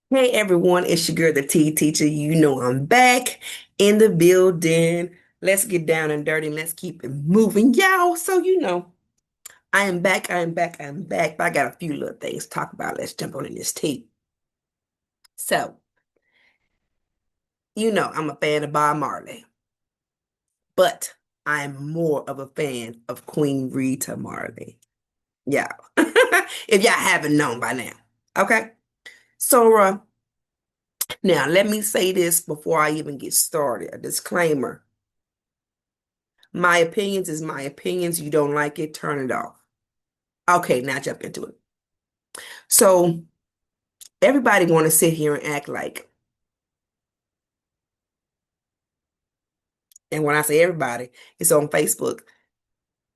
Hey everyone, it's your girl, the Tea Teacher. You know I'm back in the building. Let's get down and dirty and let's keep it moving, y'all. I am back, I am back. But I got a few little things to talk about. Let's jump on in this tea. So, I'm a fan of Bob Marley, but I'm more of a fan of Queen Rita Marley. Yeah. If y'all haven't known by now. Okay. So, now let me say this before I even get started. A disclaimer. My opinions is my opinions. You don't like it, turn it off. Okay, now jump into it. So everybody want to sit here and act like, and when I say everybody, it's on Facebook,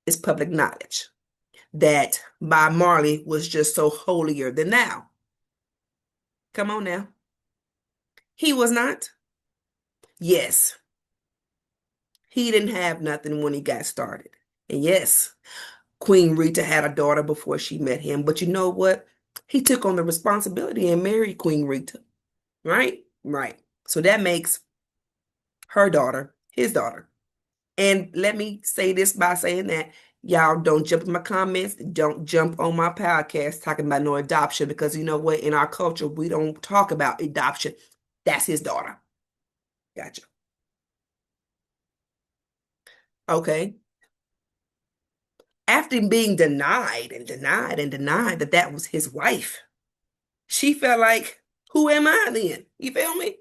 it's public knowledge that Bob Marley was just so holier than thou. Come on now. He was not. Yes, he didn't have nothing when he got started. And yes, Queen Rita had a daughter before she met him. But you know what? He took on the responsibility and married Queen Rita. Right? Right. So that makes her daughter his daughter. And let me say this by saying that y'all don't jump in my comments, don't jump on my podcast talking about no adoption because you know what? In our culture, we don't talk about adoption. That's his daughter. Gotcha. Okay. After being denied and denied and denied that that was his wife, she felt like, who am I then? You feel me?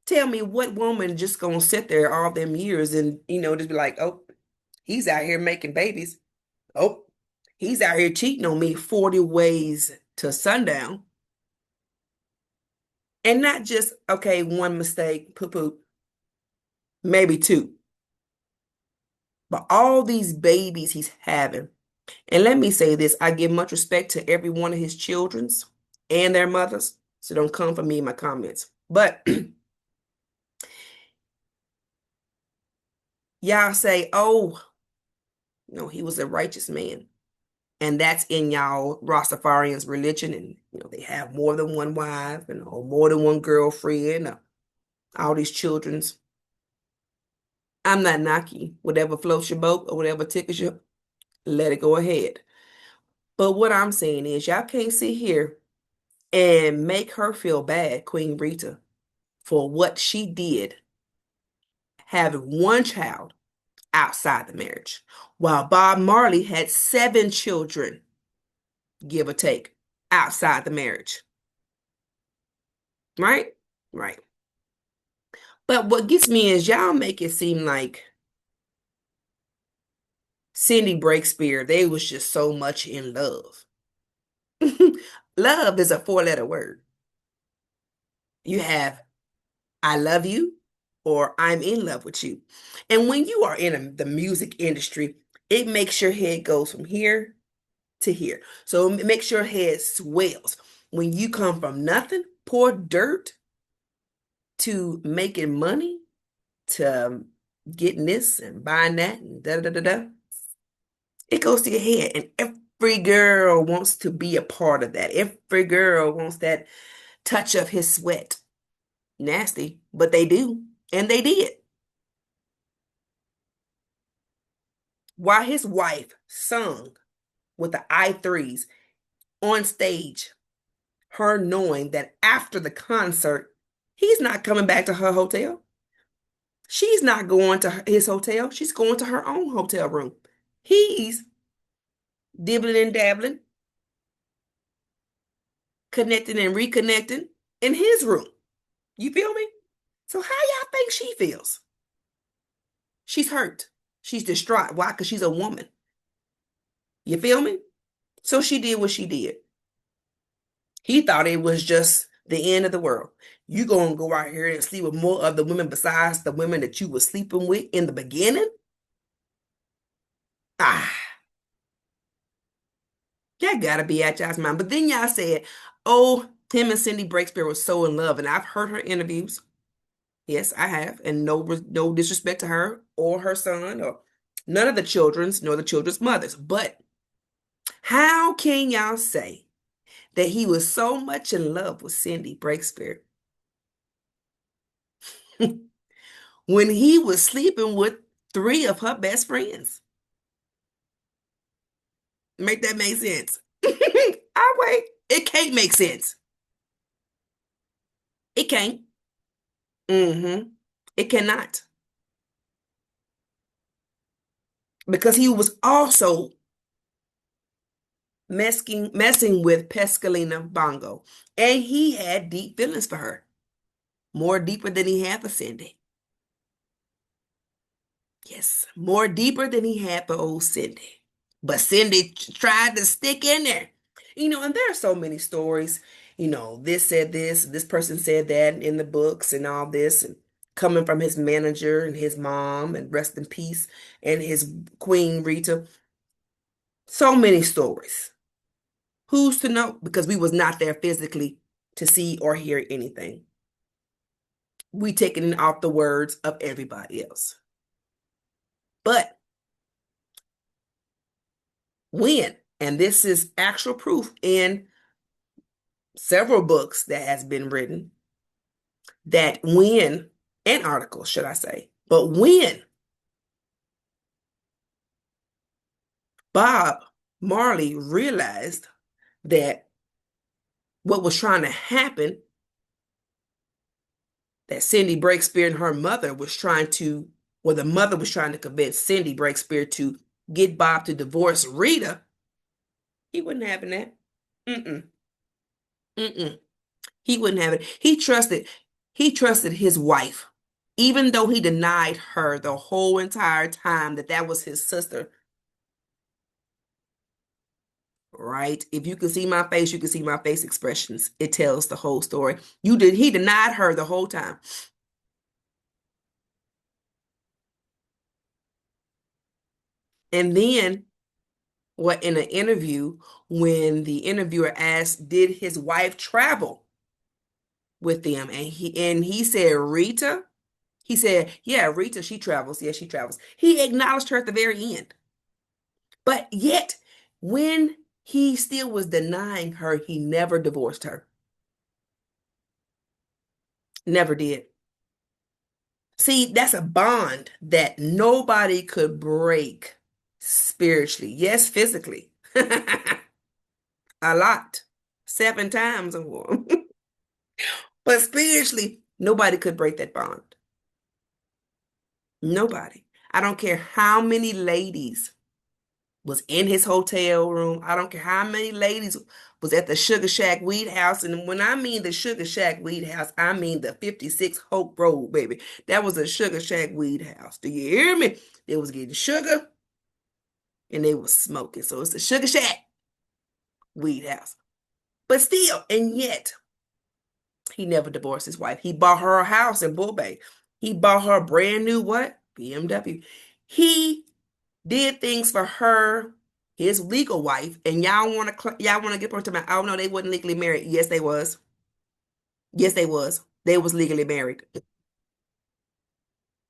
Tell me what woman just gonna sit there all them years and just be like, oh, he's out here making babies. Oh, he's out here cheating on me 40 ways to sundown. And not just, okay, one mistake, poo poo, maybe two. But all these babies he's having. And let me say this, I give much respect to every one of his children's and their mothers. So don't come for me in my comments. But y'all say, oh, no, he was a righteous man. And that's in y'all Rastafarians' religion. And, they have more than one wife and or more than one girlfriend, all these children's. I'm not knocking whatever floats your boat or whatever tickles you, let it go ahead. But what I'm saying is, y'all can't sit here and make her feel bad, Queen Rita, for what she did having one child outside the marriage, while Bob Marley had seven children, give or take, outside the marriage. Right? Right. But what gets me is y'all make it seem like Cindy Breakspear, they was just so much in love. Love is a four-letter word. You have I love you or I'm in love with you. And when you are in the music industry, it makes your head goes from here to here. So it makes your head swells. When you come from nothing, poor dirt, to making money, to getting this and buying that and da da da da, it goes to your head. And every girl wants to be a part of that. Every girl wants that touch of his sweat. Nasty, but they do. And they did. While his wife sung with the I3s on stage, her knowing that after the concert, he's not coming back to her hotel. She's not going to his hotel. She's going to her own hotel room. He's dibbling and dabbling, connecting and reconnecting in his room. You feel me? So how y'all think she feels? She's hurt. She's distraught. Why? Because she's a woman. You feel me? So she did what she did. He thought it was just the end of the world. You gonna go out here and sleep with more of the women besides the women that you were sleeping with in the beginning? Ah, that gotta be at y'all's mind. But then y'all said, oh, him and Cindy Breakspear were so in love. And I've heard her interviews. Yes, I have. And no disrespect to her or her son or none of the children's nor the children's mothers. But how can y'all say that he was so much in love with Cindy Breakspear when he was sleeping with three of her best friends. Make that make sense? I wait. It can't make sense. It can't. Mm-hmm. It cannot. Because he was also messing with Pescalina Bongo. And he had deep feelings for her. More deeper than he had for Cindy. Yes, more deeper than he had for old Cindy. But Cindy tried to stick in there. And there are so many stories. This said this person said that in the books and all this, and coming from his manager and his mom, and rest in peace, and his queen Rita. So many stories. Who's to know? Because we was not there physically to see or hear anything. We taking it off the words of everybody else. But when, and this is actual proof in several books that has been written, that when, and articles, should I say, but when Bob Marley realized that what was trying to happen, that Cindy Breakspear and her mother was trying to, or the mother was trying to convince Cindy Breakspear to get Bob to divorce Rita, he wasn't having that. Mm-mm. Mm-mm. He wouldn't have it. He trusted his wife, even though he denied her the whole entire time that was his sister. Right? If you can see my face, you can see my face expressions. It tells the whole story. He denied her the whole time. And then what in an interview, when the interviewer asked, did his wife travel with them? And he said, Rita? He said, yeah, Rita, she travels. Yeah, she travels. He acknowledged her at the very end. But yet, when he still was denying her, he never divorced her. Never did. See, that's a bond that nobody could break spiritually. Yes, physically. A lot. 7 times or more. But spiritually, nobody could break that bond. Nobody. I don't care how many ladies was in his hotel room. I don't care how many ladies was at the Sugar Shack Weed House. And when I mean the Sugar Shack Weed House, I mean the 56 Hope Road, baby. That was a Sugar Shack Weed House. Do you hear me? They was getting sugar and they was smoking. So it's the Sugar Shack Weed House. But still, and yet, he never divorced his wife. He bought her a house in Bull Bay. He bought her a brand new what? BMW. He did things for her, his legal wife, and y'all want to get into my, oh no, they wasn't legally married. Yes, they was. Yes, they was. They was legally married.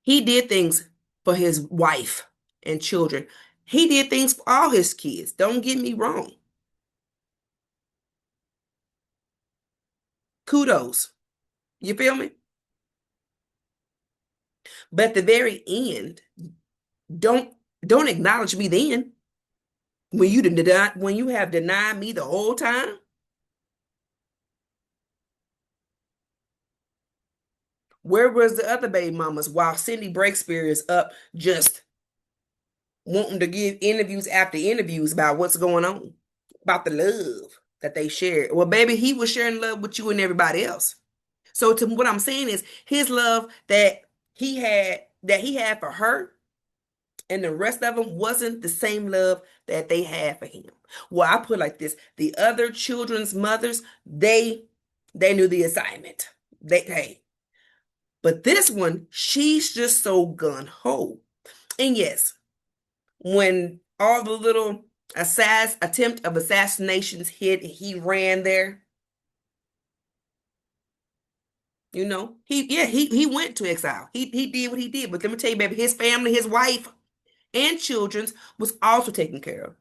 He did things for his wife and children. He did things for all his kids. Don't get me wrong. Kudos. You feel me? But at the very end, don't don't acknowledge me then when you have denied me the whole time. Where was the other baby mamas while Cindy Breakspear is up just wanting to give interviews after interviews about what's going on, about the love that they shared? Well, baby, he was sharing love with you and everybody else. So to what I'm saying is his love that he had for her and the rest of them wasn't the same love that they had for him. Well, I put it like this: the other children's mothers, they knew the assignment. Hey, but this one, she's just so gun ho. And yes, when all the little attempt of assassinations hit, he ran there. He went to exile. He did what he did. But let me tell you, baby, his family, his wife, and children's was also taken care of.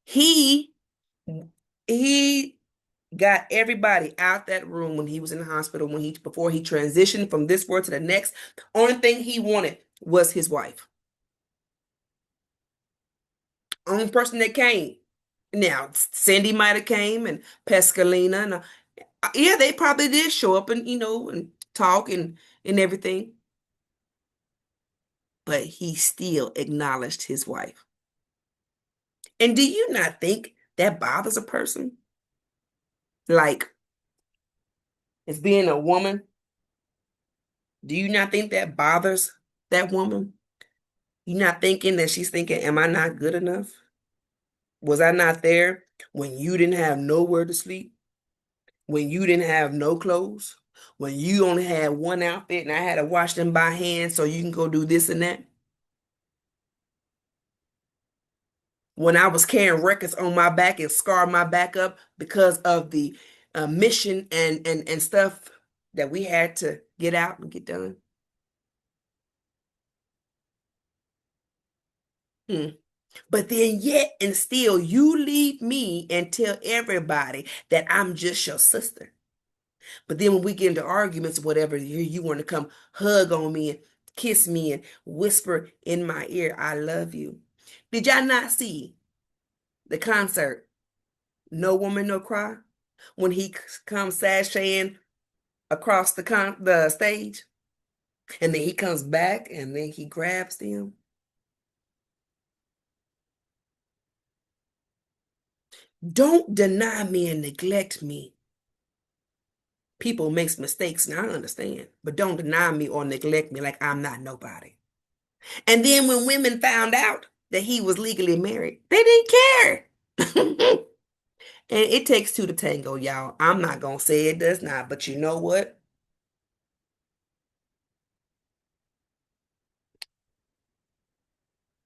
He he got everybody out that room when he was in the hospital, when he before he transitioned from this world to the next. The only thing he wanted was his wife. Only person that came. Now, Cindy might have came and Pascalina and yeah, they probably did show up and and talk and everything, but he still acknowledged his wife. And do you not think that bothers a person? Like, as being a woman, do you not think that bothers that woman? You not thinking that she's thinking, am I not good enough? Was I not there when you didn't have nowhere to sleep? When you didn't have no clothes? When you only had one outfit and I had to wash them by hand so you can go do this and that? When I was carrying records on my back and scarred my back up because of the mission and stuff that we had to get out and get done? Hmm. But then yet and still you leave me and tell everybody that I'm just your sister. But then when we get into arguments or whatever, you want to come hug on me and kiss me and whisper in my ear, I love you. Did y'all not see the concert, No Woman, No Cry? When he comes sashaying across the stage, and then he comes back and then he grabs them. Don't deny me and neglect me. People makes mistakes, and I understand, but don't deny me or neglect me like I'm not nobody. And then when women found out that he was legally married, they didn't care. And it takes two to tango, y'all. I'm not gonna say it does not, but you know what?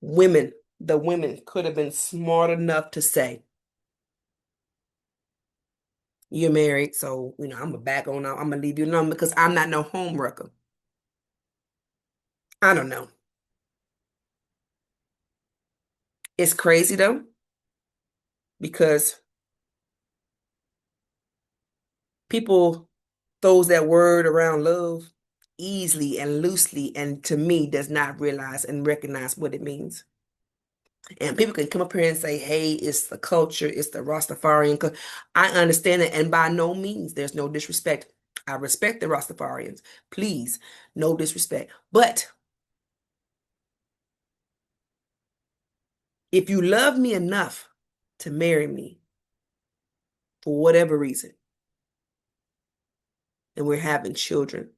Women, the women could have been smart enough to say, you're married, so I'm gonna back on out. I'm gonna leave you alone because I'm not no home wrecker. I don't know. It's crazy though, because people throws that word around love easily and loosely, and to me does not realize and recognize what it means. And people can come up here and say, hey, it's the culture, it's the Rastafarian. I understand it, and by no means there's no disrespect. I respect the Rastafarians. Please, no disrespect. But if you love me enough to marry me for whatever reason, and we're having children,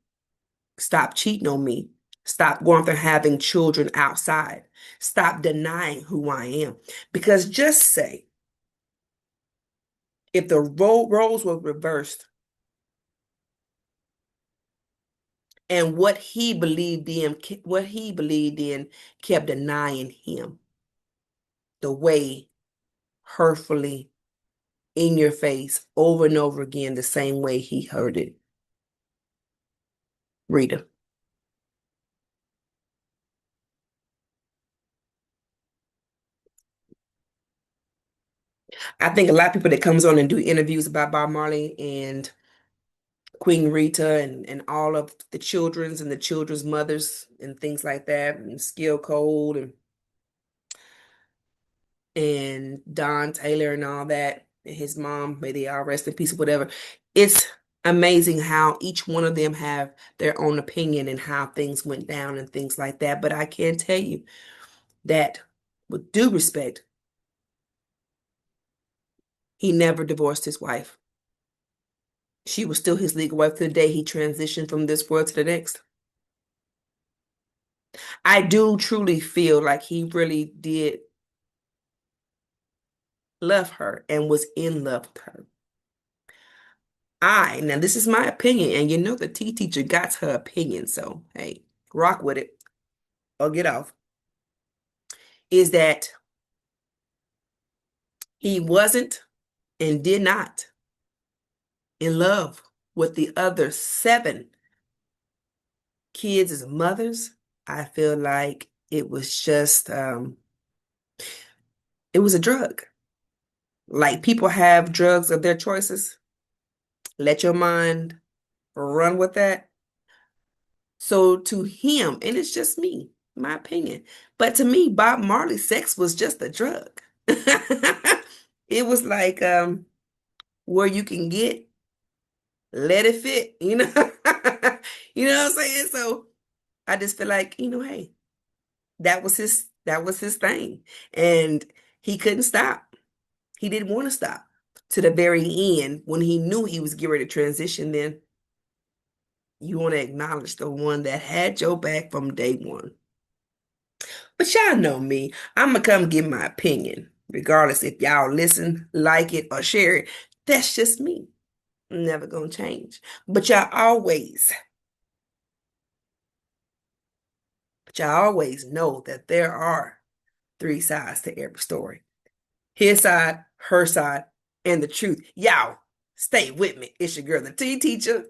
stop cheating on me. Stop going for having children outside. Stop denying who I am. Because just say, if the roles were reversed and what he believed in kept denying him the way, hurtfully, in your face, over and over again, the same way he heard it. Rita. I think a lot of people that comes on and do interviews about Bob Marley and Queen Rita and all of the children's mothers and things like that, and Skill Code and Don Taylor and all that, and his mom, may they all rest in peace or whatever. It's amazing how each one of them have their own opinion and how things went down and things like that. But I can tell you that with due respect, he never divorced his wife. She was still his legal wife to the day he transitioned from this world to the next. I do truly feel like he really did love her and was in love with her. Now this is my opinion, and the tea teacher got her opinion, so hey, rock with it or get off. Is that he wasn't and did not in love with the other seven kids as mothers. I feel like it was just it was a drug. Like people have drugs of their choices. Let your mind run with that. So to him, and it's just me, my opinion, but to me, Bob Marley, sex was just a drug. It was like where you can get, let it fit, you know? You know what I'm saying? So I just feel like, hey, that was his thing. And he couldn't stop. He didn't want to stop to the very end when he knew he was getting ready to transition. Then you want to acknowledge the one that had your back from day one. But y'all know me. I'm gonna come give my opinion, regardless if y'all listen, like it, or share it. That's just me. Never gonna change. But y'all always know that there are three sides to every story. His side, her side, and the truth. Y'all, stay with me. It's your girl, the tea teacher.